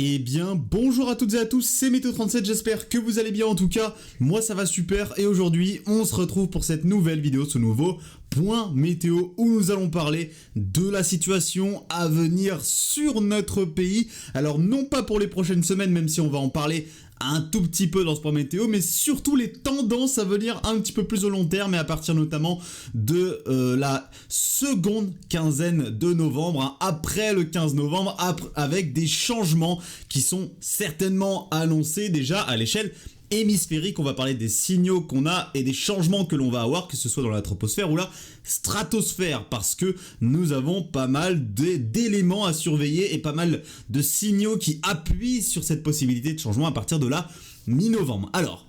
Eh bien, bonjour à toutes et à tous, c'est Météo37, j'espère que vous allez bien en tout cas, moi ça va super et aujourd'hui on se retrouve pour cette nouvelle vidéo, ce nouveau point météo où nous allons parler de la situation à venir sur notre pays. Alors non pas pour les prochaines semaines, même si on va en parler un tout petit peu dans ce point météo, mais surtout les tendances à venir un petit peu plus au long terme et à partir notamment de la seconde quinzaine de novembre, hein, après le 15 novembre, avec des changements qui sont certainement annoncés déjà à l'échelle hémisphérique. On va parler des signaux qu'on a et des changements que l'on va avoir, que ce soit dans la troposphère ou la stratosphère, parce que nous avons pas mal d'éléments à surveiller et pas mal de signaux qui appuient sur cette possibilité de changement à partir de la mi-novembre. Alors,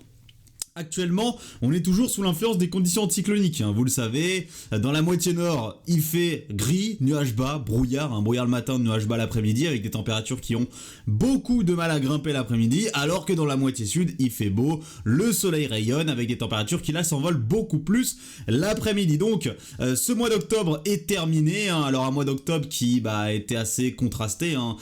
actuellement, on est toujours sous l'influence des conditions anticycloniques, hein, vous le savez, dans la moitié nord, il fait gris, nuages bas, brouillard, brouillard le matin, nuages bas l'après-midi, avec des températures qui ont beaucoup de mal à grimper l'après-midi, alors que dans la moitié sud, il fait beau, le soleil rayonne, avec des températures qui là s'envolent beaucoup plus l'après-midi. Donc, ce mois d'octobre est terminé, hein, alors un mois d'octobre qui a été assez contrasté, hein,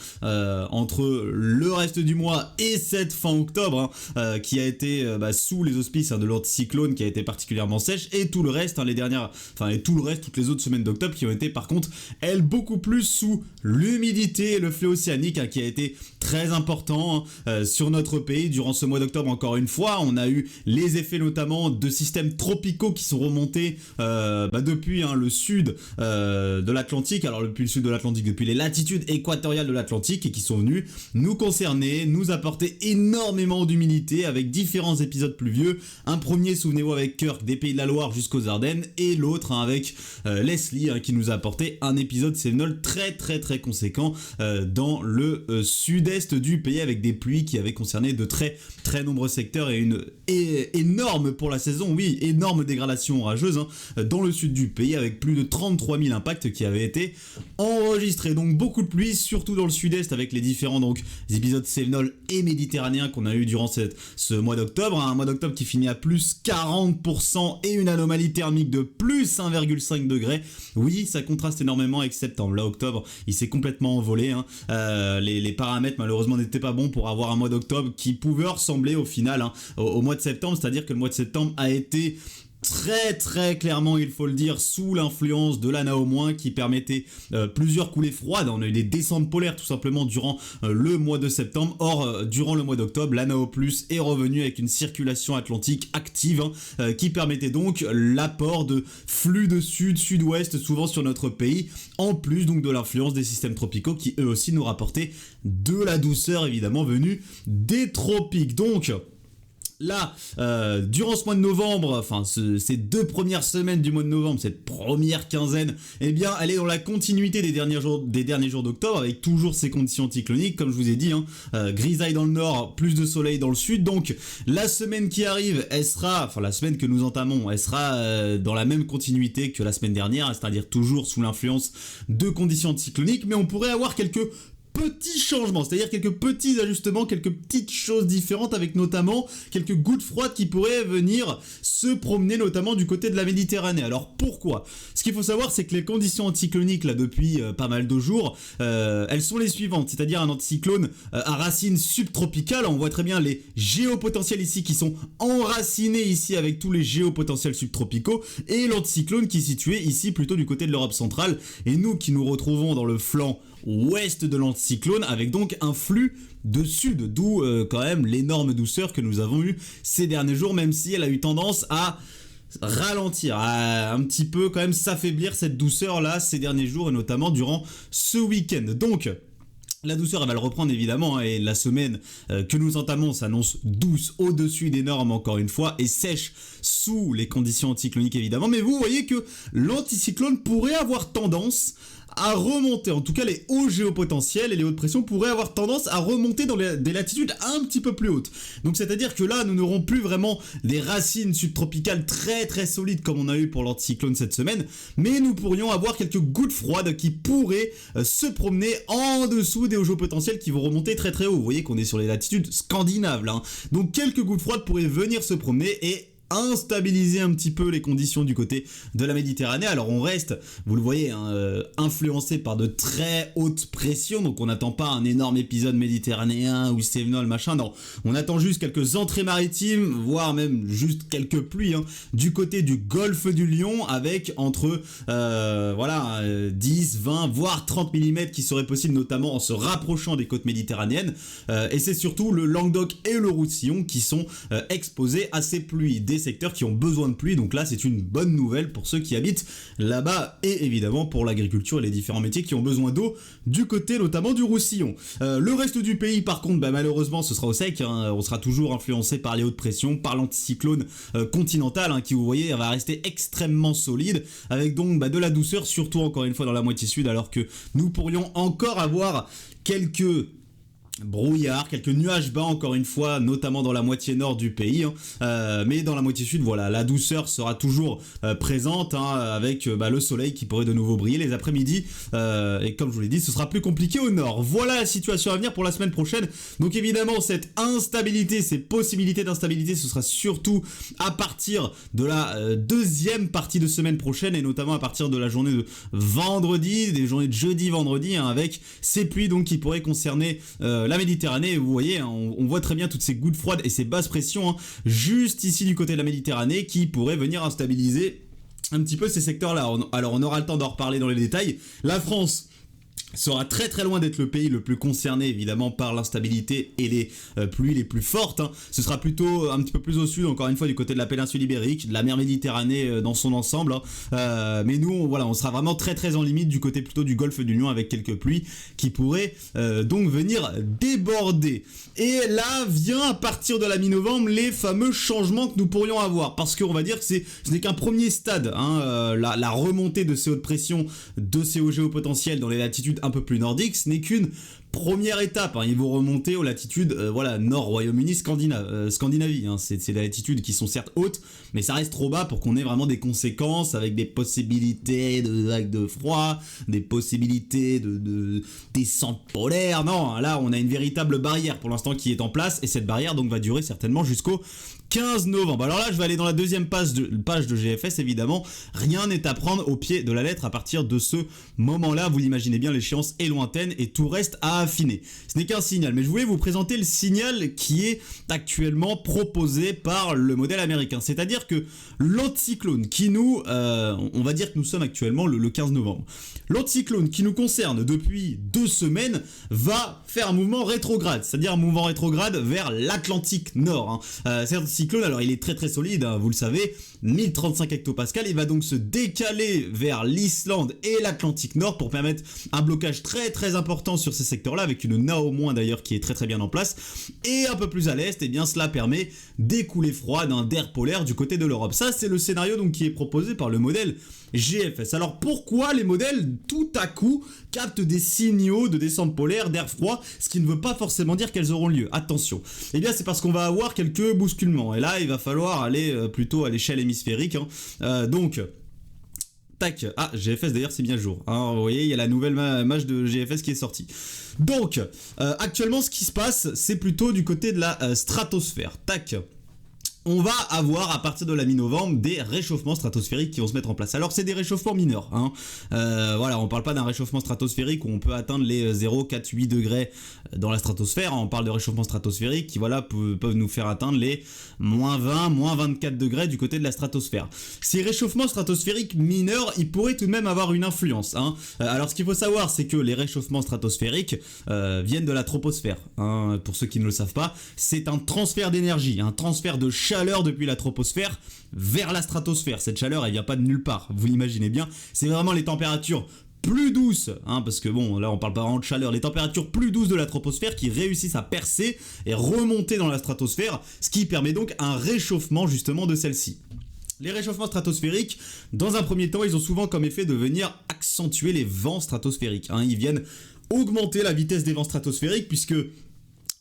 entre le reste du mois et cette fin octobre, hein, qui a été sous les auspices de l'anticyclone qui a été particulièrement sèche, et tout le reste, toutes les autres semaines d'octobre qui ont été par contre, elles, beaucoup plus sous l'humidité et le flot océanique, hein, qui a été très important sur notre pays durant ce mois d'octobre. Encore une fois, on a eu les effets notamment de systèmes tropicaux qui sont remontés depuis le sud de l'Atlantique, alors depuis le sud de l'Atlantique, depuis les latitudes équatoriales de l'Atlantique, et qui sont venus nous concerner, nous apporter énormément d'humidité avec différents épisodes pluvieux. Un premier, souvenez-vous, avec Kirk des Pays de la Loire jusqu'aux Ardennes, et l'autre avec Leslie, qui nous a apporté un épisode séminole très très très conséquent dans le sud-est du pays, avec des pluies qui avaient concerné de très très nombreux secteurs et une énorme pour la saison, oui, énorme dégradation orageuse dans le sud du pays, avec plus de 33 000 impacts qui avaient été enregistrés. Donc beaucoup de pluie, surtout dans le sud-est, avec les différents épisodes séminoles et méditerranéens qu'on a eu durant ce mois d'octobre, un mois d'octobre qui finit à plus 40% et une anomalie thermique de plus 1,5 degré. Oui, ça contraste énormément avec septembre. Là, octobre, il s'est complètement envolé, les paramètres malheureusement n'étaient pas bons pour avoir un mois d'octobre qui pouvait ressembler au final au mois de septembre, c'est-à-dire que le mois de septembre a été très très clairement, il faut le dire, sous l'influence de la Nao-, qui permettait plusieurs coulées froides. On a eu des descentes polaires tout simplement durant le mois de septembre. Or, durant le mois d'octobre, la Nao+ est revenue avec une circulation atlantique active, qui permettait donc l'apport de flux de sud-sud-ouest souvent sur notre pays, en plus donc de l'influence des systèmes tropicaux qui eux aussi nous rapportaient de la douceur évidemment venue des tropiques. Donc là, durant ce mois de novembre, ces 2 premières semaines du mois de novembre, cette première quinzaine, eh bien, elle est dans la continuité des derniers jours d'octobre, avec toujours ces conditions anticycloniques, comme je vous ai dit, grisaille dans le nord, plus de soleil dans le sud. Donc, la semaine qui arrive, la semaine que nous entamons, elle sera dans la même continuité que la semaine dernière, c'est-à-dire toujours sous l'influence de conditions anticycloniques, mais on pourrait avoir quelques petits changements, c'est-à-dire quelques petits ajustements, quelques petites choses différentes, avec notamment quelques gouttes froides qui pourraient venir se promener notamment du côté de la Méditerranée. Alors pourquoi ? Ce qu'il faut savoir, c'est que les conditions anticycloniques là depuis pas mal de jours, elles sont les suivantes, c'est-à-dire un anticyclone à racines subtropicales. On voit très bien les géopotentiels ici qui sont enracinés ici avec tous les géopotentiels subtropicaux, et l'anticyclone qui est situé ici plutôt du côté de l'Europe centrale, et nous qui nous retrouvons dans le flanc ouest de l'anticyclone, avec donc un flux de sud, d'où quand même l'énorme douceur que nous avons eue ces derniers jours, même si elle a eu tendance à ralentir, à un petit peu quand même s'affaiblir cette douceur là ces derniers jours, et notamment durant ce week-end. Donc la douceur, elle va le reprendre évidemment, et la semaine que nous entamons s'annonce douce, au-dessus des normes encore une fois, et sèche sous les conditions anticycloniques évidemment. Mais vous voyez que l'anticyclone pourrait avoir tendance à remonter, en tout cas les hauts géopotentiels et les hautes pressions pourraient avoir tendance à remonter dans des latitudes un petit peu plus hautes. Donc c'est-à-dire que là, nous n'aurons plus vraiment des racines subtropicales très très solides comme on a eu pour l'anticyclone cette semaine, mais nous pourrions avoir quelques gouttes froides qui pourraient se promener en dessous des hauts géopotentiels qui vont remonter très très haut. Vous voyez qu'on est sur les latitudes scandinaves là, Donc quelques gouttes froides pourraient venir se promener, et instabiliser un petit peu les conditions du côté de la Méditerranée. Alors on reste, vous le voyez, influencé par de très hautes pressions, donc on n'attend pas un énorme épisode méditerranéen ou Cévenol, machin, non. On attend juste quelques entrées maritimes, voire même juste quelques pluies, du côté du golfe du Lion, avec entre 10, 20, voire 30 mm qui seraient possibles, notamment en se rapprochant des côtes méditerranéennes. Et c'est surtout le Languedoc et le Roussillon qui sont exposés à ces pluies, des secteurs qui ont besoin de pluie, donc là c'est une bonne nouvelle pour ceux qui habitent là-bas et évidemment pour l'agriculture et les différents métiers qui ont besoin d'eau du côté notamment du Roussillon. Le reste du pays par contre malheureusement ce sera au sec, on sera toujours influencé par les hautes pressions, par l'anticyclone continental qui vous voyez va rester extrêmement solide avec donc de la douceur surtout encore une fois dans la moitié sud alors que nous pourrions encore avoir quelques brouillard, quelques nuages bas encore une fois, notamment dans la moitié nord du pays, mais dans la moitié sud, voilà, la douceur sera toujours présente, avec le soleil qui pourrait de nouveau briller les après-midi, et comme je vous l'ai dit, ce sera plus compliqué au nord. Voilà la situation à venir pour la semaine prochaine, donc évidemment cette instabilité, ces possibilités d'instabilité, ce sera surtout à partir de la deuxième partie de semaine prochaine, et notamment à partir de la journée de vendredi, des journées de jeudi-vendredi, avec ces pluies donc qui pourraient concerner la Méditerranée. Vous voyez, on voit très bien toutes ces gouttes froides et ces basses pressions juste ici du côté de la Méditerranée qui pourraient venir instabiliser un petit peu ces secteurs-là. Alors on aura le temps d'en reparler dans les détails. La France sera très très loin d'être le pays le plus concerné évidemment par l'instabilité et les pluies les plus fortes. Ce sera plutôt un petit peu plus au sud, encore une fois du côté de la péninsule ibérique, de la mer Méditerranée dans son ensemble. Mais nous on sera vraiment très très en limite du côté plutôt du golfe du Lion avec quelques pluies qui pourraient donc venir déborder. Et là vient à partir de la mi-novembre les fameux changements que nous pourrions avoir, parce qu'on va dire que ce n'est qu'un premier stade, la remontée de ces hautes pressions, de ces hauts géopotentiels dans les latitudes un peu plus nordiques, ce n'est qu'une première étape, ils vont remonter aux latitudes nord Royaume-Uni, Scandinavie, c'est des latitudes qui sont certes hautes, mais ça reste trop bas pour qu'on ait vraiment des conséquences avec des possibilités de vagues de froid, des possibilités de descente polaire. Non, là on a une véritable barrière pour l'instant qui est en place, et cette barrière donc va durer certainement jusqu'au 15 novembre. Alors là, je vais aller dans la deuxième page de GFS, évidemment. Rien n'est à prendre au pied de la lettre à partir de ce moment-là. Vous l'imaginez bien, l'échéance est lointaine et tout reste à affiner. Ce n'est qu'un signal, mais je voulais vous présenter le signal qui est actuellement proposé par le modèle américain. C'est-à-dire que l'anticyclone qui nous... on va dire que nous sommes actuellement le 15 novembre. L'anticyclone qui nous concerne depuis 2 semaines va faire un mouvement rétrograde, c'est-à-dire un mouvement rétrograde vers l'Atlantique Nord. Cet anticyclone, alors il est très très solide, vous le savez, 1035 hectopascales, il va donc se décaler vers l'Islande et l'Atlantique Nord pour permettre un blocage très très important sur ces secteurs-là, avec une NA- d'ailleurs qui est très très bien en place, et un peu plus à l'est, et bien cela permet d'écouler froid d'air polaire du côté de l'Europe. Ça c'est le scénario donc qui est proposé par le modèle GFS. Alors pourquoi les modèles tout à coup captent des signaux de descente polaire, d'air froid, ce qui ne veut pas forcément dire qu'elles auront lieu. Attention. Eh bien c'est parce qu'on va avoir quelques bousculements, et là il va falloir aller plutôt à l'échelle hémisphérique. Donc... tac, GFS d'ailleurs c'est bien le jour, vous voyez il y a la nouvelle image de GFS qui est sortie. Donc actuellement ce qui se passe c'est plutôt du côté de la stratosphère, tac. On va avoir à partir de la mi-novembre des réchauffements stratosphériques qui vont se mettre en place. Alors c'est des réchauffements mineurs, on parle pas d'un réchauffement stratosphérique où on peut atteindre les 0, 4, 8 degrés dans la stratosphère, on parle de réchauffements stratosphériques qui peuvent nous faire atteindre les moins 20, moins 24 degrés du côté de la stratosphère. Ces réchauffements stratosphériques mineurs, ils pourraient tout de même avoir une influence. Alors ce qu'il faut savoir c'est que les réchauffements stratosphériques viennent de la troposphère, pour ceux qui ne le savent pas, c'est un transfert d'énergie, un transfert de chaleur depuis la troposphère vers la stratosphère. Cette chaleur elle vient pas de nulle part, vous l'imaginez bien, c'est vraiment les températures plus douces, parce que bon là on parle pas vraiment de chaleur, les températures plus douces de la troposphère qui réussissent à percer et remonter dans la stratosphère, ce qui permet donc un réchauffement justement de celle-ci. Les réchauffements stratosphériques, dans un premier temps, ils ont souvent comme effet de venir accentuer les vents stratosphériques, ils viennent augmenter la vitesse des vents stratosphériques puisque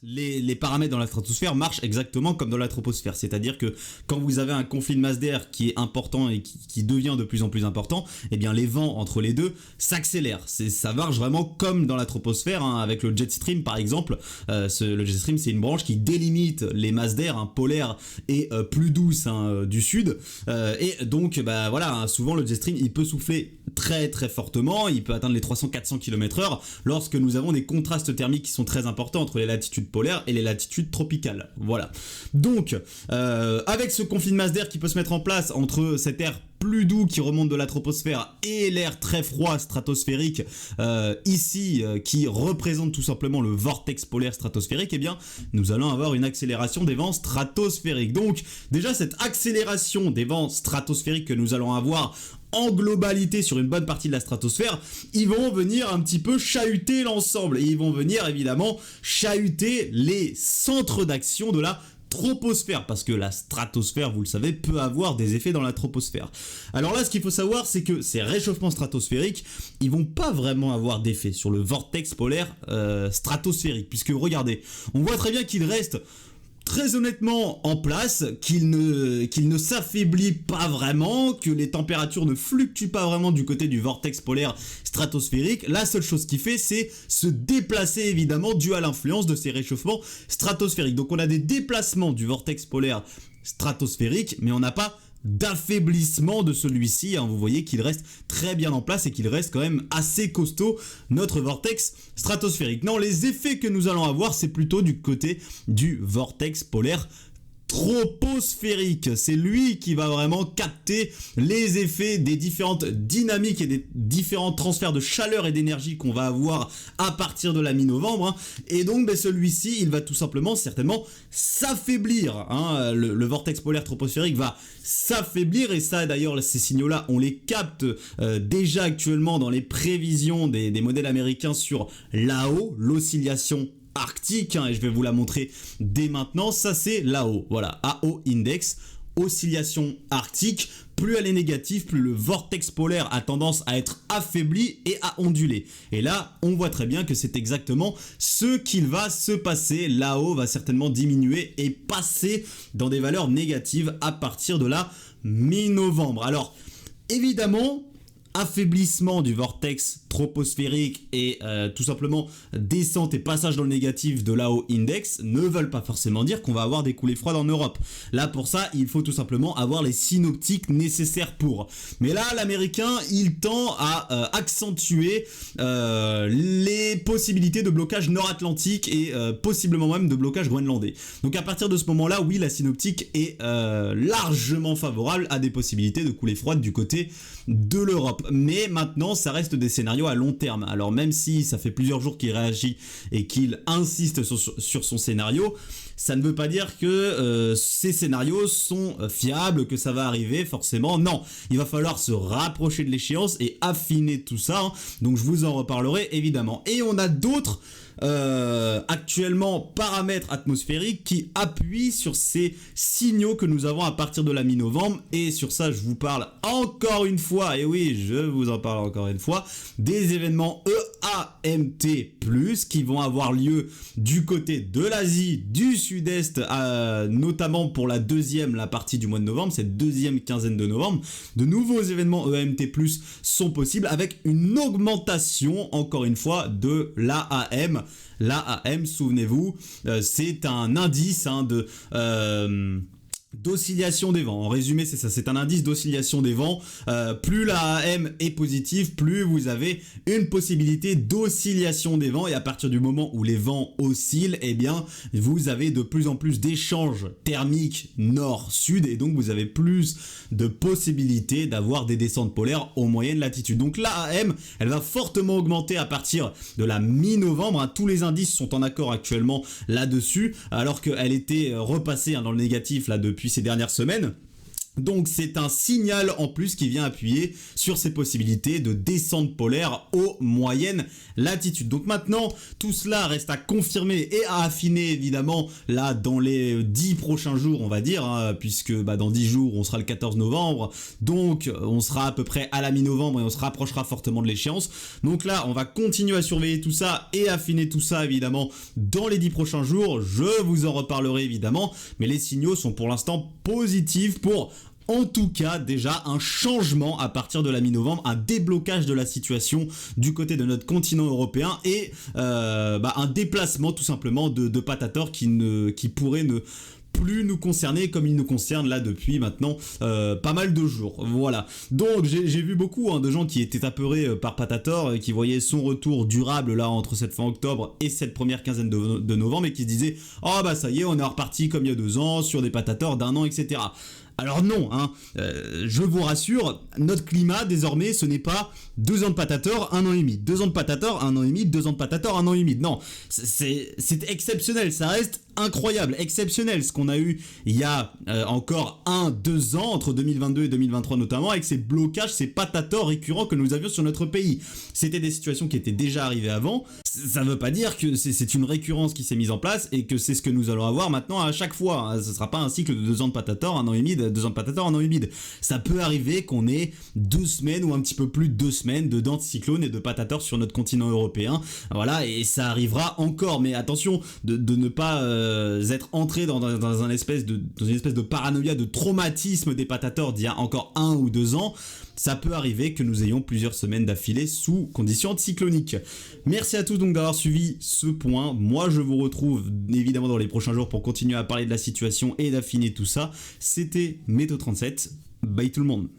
les paramètres dans la stratosphère marchent exactement comme dans la troposphère, c'est-à-dire que quand vous avez un conflit de masse d'air qui est important et qui devient de plus en plus important, eh bien les vents entre les deux s'accélèrent. Ça marche vraiment comme dans la troposphère, hein, avec le jet stream par exemple. Le jet stream, c'est une branche qui délimite les masses d'air, hein, polaires et plus douces, hein, du sud. Et donc voilà, hein, souvent le jet stream il peut souffler très très fortement, il peut atteindre les 300-400 km/h lorsque nous avons des contrastes thermiques qui sont très importants entre les latitudes polaires et les latitudes tropicales. Voilà. Donc, avec ce conflit de masse d'air qui peut se mettre en place entre cet air plus doux qui remonte de la troposphère et l'air très froid stratosphérique ici qui représente tout simplement le vortex polaire stratosphérique, eh bien nous allons avoir une accélération des vents stratosphériques. Donc déjà cette accélération des vents stratosphériques que nous allons avoir en globalité sur une bonne partie de la stratosphère, ils vont venir un petit peu chahuter l'ensemble et ils vont venir évidemment chahuter les centres d'action de la troposphère, parce que la stratosphère, vous le savez, peut avoir des effets dans la troposphère. Alors là, ce qu'il faut savoir, c'est que ces réchauffements stratosphériques, ils vont pas vraiment avoir d'effet sur le vortex polaire stratosphérique, puisque regardez, on voit très bien qu'il reste très honnêtement en place, qu'il ne s'affaiblit pas vraiment, que les températures ne fluctuent pas vraiment du côté du vortex polaire stratosphérique. La seule chose qu'il fait, c'est se déplacer évidemment dû à l'influence de ces réchauffements stratosphériques. Donc on a des déplacements du vortex polaire stratosphérique, mais on n'a pas d'affaiblissement de celui-ci, hein. Vous voyez qu'il reste très bien en place et qu'il reste quand même assez costaud, notre vortex stratosphérique. Non, les effets que nous allons avoir, c'est plutôt du côté du vortex polaire troposphérique. C'est lui qui va vraiment capter les effets des différentes dynamiques et des différents transferts de chaleur et d'énergie qu'on va avoir à partir de la mi-novembre, hein. Et donc celui-ci, il va tout simplement certainement s'affaiblir, hein. Le vortex polaire troposphérique va s'affaiblir, et ça d'ailleurs ces signaux-là on les capte déjà actuellement dans les prévisions des modèles américains sur l'AO, l'oscillation arctique, hein, et je vais vous la montrer dès maintenant. Ça c'est l'AO, voilà, AO index, oscillation arctique. Plus elle est négative, plus le vortex polaire a tendance à être affaibli et à onduler. Et là, on voit très bien que c'est exactement ce qu'il va se passer. L'AO va certainement diminuer et passer dans des valeurs négatives à partir de la mi-novembre. Alors, évidemment, affaiblissement du vortex troposphérique et tout simplement descente et passage dans le négatif de l'AO index ne veulent pas forcément dire qu'on va avoir des coulées froides en Europe. Là pour ça il faut tout simplement avoir les synoptiques nécessaires pour. Mais là l'américain il tend à accentuer les possibilités de blocage nord-atlantique et possiblement même de blocage groenlandais. Donc à partir de ce moment là, oui, la synoptique est largement favorable à des possibilités de coulées froides du côté de l'Europe. Mais maintenant ça reste des scénarios à long terme. Alors même si ça fait plusieurs jours qu'il réagit et qu'il insiste sur son scénario, ça ne veut pas dire que ces scénarios sont fiables, que ça va arriver forcément. Non, il va falloir se rapprocher de l'échéance et affiner tout ça, hein. Donc je vous en reparlerai évidemment. Et on a d'autres actuellement paramètres atmosphériques qui appuient sur ces signaux que nous avons à partir de la mi-novembre, et sur ça je vous parle encore une fois, et oui je vous en parle encore une fois, des événements EAMT+, qui vont avoir lieu du côté de l'Asie, du sud-est, notamment pour la partie du mois de novembre, cette deuxième quinzaine de novembre. De nouveaux événements EAMT+, sont possibles avec une augmentation encore une fois de l'AAM. L'AAM, souvenez-vous, c'est un indice, hein, d'oscillation des vents. En résumé, c'est ça, c'est un indice d'oscillation des vents. Plus la AM est positive, plus vous avez une possibilité d'oscillation des vents, et à partir du moment où les vents oscillent, eh bien vous avez de plus en plus d'échanges thermiques nord-sud, et donc vous avez plus de possibilités d'avoir des descentes polaires aux moyennes latitudes. Donc la AM, elle va fortement augmenter à partir de la mi-novembre, hein. Tous les indices sont en accord actuellement là-dessus, alors qu'elle était repassée, hein, dans le négatif là depuis ces dernières semaines. Donc c'est un signal en plus qui vient appuyer sur ces possibilités de descente polaire aux moyennes latitudes. Donc maintenant, tout cela reste à confirmer et à affiner évidemment là dans les 10 prochains jours on va dire, hein, puisque dans 10 jours on sera le 14 novembre, donc on sera à peu près à la mi-novembre et on se rapprochera fortement de l'échéance. Donc là on va continuer à surveiller tout ça et affiner tout ça évidemment dans les 10 prochains jours, je vous en reparlerai évidemment, mais les signaux sont pour l'instant positifs pour en tout cas déjà un changement à partir de la mi-novembre, un déblocage de la situation du côté de notre continent européen et un déplacement tout simplement de Patator qui pourrait ne plus nous concerner comme il nous concerne là depuis maintenant pas mal de jours. Voilà. Donc j'ai vu beaucoup de gens qui étaient apeurés par Patator, qui voyaient son retour durable là entre cette fin octobre et cette première quinzaine de novembre et qui se disaient « Oh bah ça y est, on est reparti comme il y a 2 ans sur des Patators d'1 an, etc. » Alors non, je vous rassure, notre climat désormais ce n'est pas 2 ans de Patator, 1 an et demi, 2 ans de Patator, 1 an et demi, 2 ans de Patator, 1 an et demi. Non, c'est exceptionnel, ça reste incroyable, exceptionnel ce qu'on a eu il y a encore 1-2 ans, entre 2022 et 2023 notamment, avec ces blocages, ces Patators récurrents que nous avions sur notre pays. C'était des situations qui étaient déjà arrivées avant, ça ne veut pas dire que c'est une récurrence qui s'est mise en place et que c'est ce que nous allons avoir maintenant à chaque fois. Ce ne sera pas un cycle de 2 ans de Patator, 1 an et demi, 2 ans de Patator, 1 an et demi. Ça peut arriver qu'on ait 2 semaines ou un petit peu plus de 2 semaines de d'anticyclone et de Patator sur notre continent européen. Voilà, et ça arrivera encore, mais attention de ne pas être entré dans une espèce de paranoïa, de traumatisme des Patators d'il y a encore 1 ou 2 ans. Ça peut arriver que nous ayons plusieurs semaines d'affilée sous conditions anticycloniques. Merci à tous donc d'avoir suivi ce point. Moi je vous retrouve évidemment dans les prochains jours pour continuer à parler de la situation et d'affiner tout ça. C'était Météo 37. Bye tout le monde.